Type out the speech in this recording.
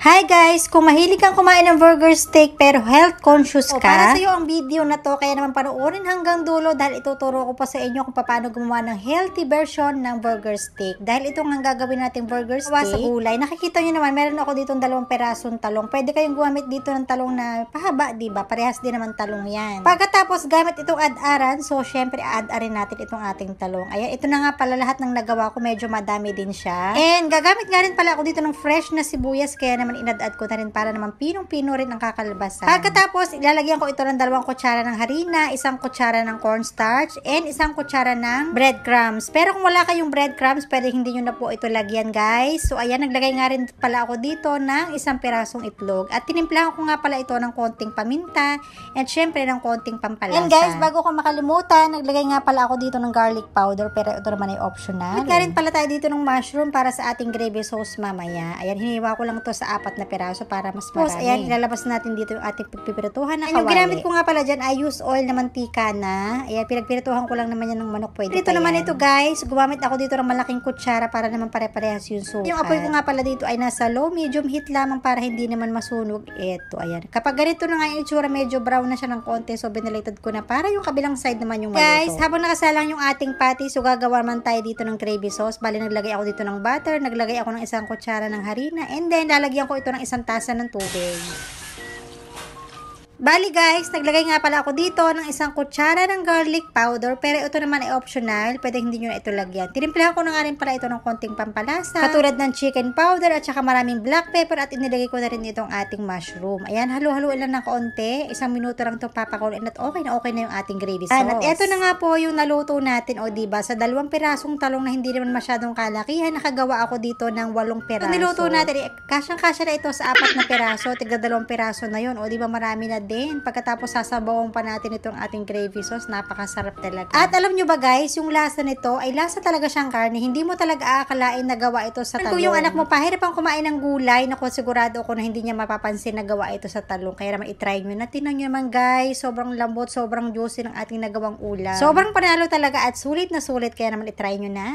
Hi guys! Kung mahilig kang kumain ng burger steak pero health conscious ka, para sa iyo ang video na to, kaya naman panoorin hanggang dulo dahil ituturo ko pa sa inyo kung paano gumawa ng healthy version ng burger steak. Dahil ito ang gagawin nating burger steak sa gulay. Nakikita nyo naman, meron ako ditong 2 perasong talong. Pwede kayong gumamit dito ng talong na pahaba, diba? Parehas din naman talong yan. Pagkatapos gamit itong ad-aran, so syempre ad-arin natin itong ating talong. Ayan, ito na nga pala lahat ng nagawa ko, medyo madami din siya. And gagamit nga rin pala ako dito ng fresh na sibuyas, kaya naman inad-add ko na rin para naman pinong-pino rin ang kakalabasan. Pagkatapos, ilalagyan ko ito ng 2 kutsara ng harina, 1 kutsara ng cornstarch, and 1 kutsara ng breadcrumbs. Pero kung wala kayong breadcrumbs, pwede hindi nyo na po ito lagyan, guys. So, ayan, naglagay nga rin pala ako dito ng 1 pirasong itlog. At tinimplahan ko nga pala ito ng konting paminta, and syempre ng konting pampalasa. And guys, bago ko makalimutan, naglagay nga pala ako dito ng garlic powder, pero ito naman ay optional. At rin pala tayo dito ng mushroom para sa ating gravy sauce mamaya. Ayan, hiniwa ko lang to sa 4 na piraso para mas marami. Tapos, ayan, ilalabas natin dito yung ating pipirituhan na kawali. Yung ginamit ko nga pala dyan ay used oil na mantika na. Ayan, pinagpirituhan ko lang naman yan ng manok. Pwede dito naman ito, guys. Gumamit ako dito ng malaking kutsara para naman pare-parehas yung sukat. Yung apoy ko nga pala dito ay nasa low medium heat lamang para hindi naman masunog. Ito, ayan. Kapag ganito na nga yung itsura, medyo brown na siya ng konti. So, binaliktad ko na para yung kabilang side naman yung maluto. Guys, habang nakasalang yung ating patty, so gagawa man tayo dito ng gravy sauce. Bali, naglagay ako dito ng butter, naglagay ako ng 1 kutsara ng harina, and then lalagyan ko ito ng 1 tasa ng tubig. Bali guys, naglagay nga pala ako dito ng 1 kutsara ng garlic powder, pero ito naman ay optional, pwede hindi nyo na ito lagyan. Tinimplahan ko na nga rin pala ito ng konting pampalasa, katulad ng chicken powder at saka maraming black pepper, at inilagay ko na rin itong ating mushroom. Ayan, halo-haloin lang ng konti, 1 minuto lang itong papakuloyin at okay na yung ating gravy sauce. At ito na nga po yung naluto natin, o diba, sa 2 pirasong talong na hindi naman masyadong kalakihan, nakagawa ako dito ng 8 piraso. So, niluto natin, kasyang-kasya na ito sa 4 na piraso, tigda 2 piraso na yun, o diba, marami na din. Pagkatapos sasabawan pa natin itong ating gravy sauce, napakasarap talaga. At alam nyo ba guys, yung lasa nito ay lasa talaga siyang karne. Hindi mo talaga aakalain na gawa ito sa talong. Kung yung anak mo pahirapang kumain ng gulay, naku, sigurado ako na hindi niya mapapansin na gawa ito sa talong. Kaya naman itry nyo na. Tinan nyo naman guys, sobrang lambot, sobrang juicy ng ating nagawang ulam. Sobrang panalo talaga at sulit na sulit, kaya naman itry nyo na.